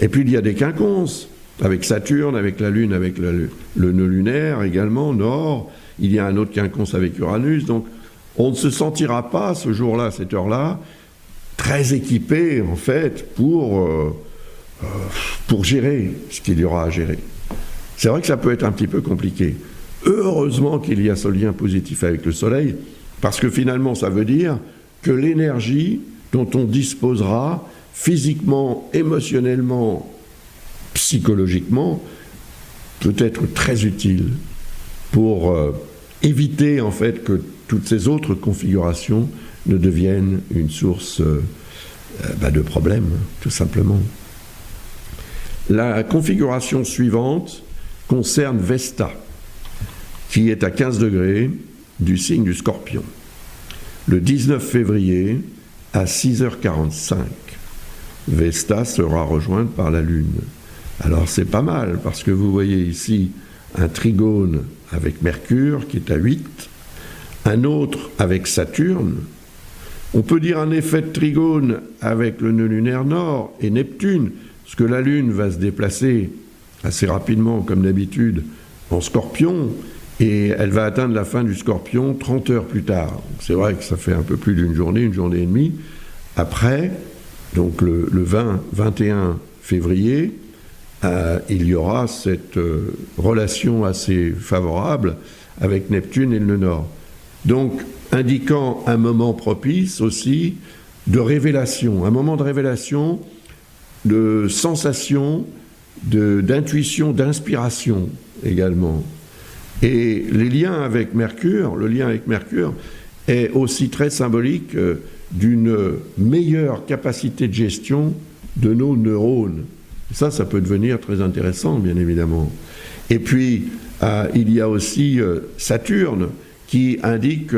Et puis il y a des quinconces, avec Saturne, avec la Lune, avec le nœud lunaire également, nord. Il y a un autre quinconce avec Uranus. Donc on ne se sentira pas ce jour-là, à cette heure-là, très équipé en fait pour gérer ce qu'il y aura à gérer. C'est vrai que ça peut être un petit peu compliqué. Heureusement qu'il y a ce lien positif avec le Soleil, parce que finalement ça veut dire que l'énergie dont on disposera physiquement, émotionnellement, psychologiquement, peut être très utile pour éviter en fait que toutes ces autres configurations ne deviennent une source de problèmes, tout simplement. La configuration suivante concerne Vesta, qui est à 15 degrés du signe du Scorpion. Le 19 février, à 6h45, Vesta sera rejointe par la Lune. Alors c'est pas mal, parce que vous voyez ici un trigone avec Mercure, qui est à 8, un autre avec Saturne. On peut dire un effet de trigone avec le nœud lunaire nord et Neptune, parce que la Lune va se déplacer assez rapidement, comme d'habitude, en Scorpion, et elle va atteindre la fin du Scorpion 30 heures plus tard. C'est vrai que ça fait un peu plus d'une journée et demie. Après, donc le 21 février, il y aura cette relation assez favorable avec Neptune et le nœud nord. Donc, indiquant un moment propice aussi de révélation, un moment de révélation, de sensation, d'intuition, d'inspiration également. Et le lien avec Mercure est aussi très symbolique d'une meilleure capacité de gestion de nos neurones. Ça peut devenir très intéressant, bien évidemment. Et puis, il y a aussi Saturne, qui indique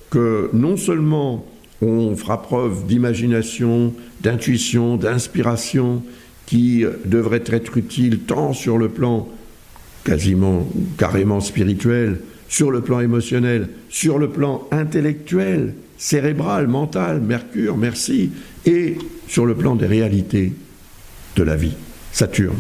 que non seulement on fera preuve d'imagination, d'intuition, d'inspiration, qui devrait être utile tant sur le plan carrément spirituel, sur le plan émotionnel, sur le plan intellectuel, cérébral, mental, Mercure, merci, et sur le plan des réalités de la vie, Saturne.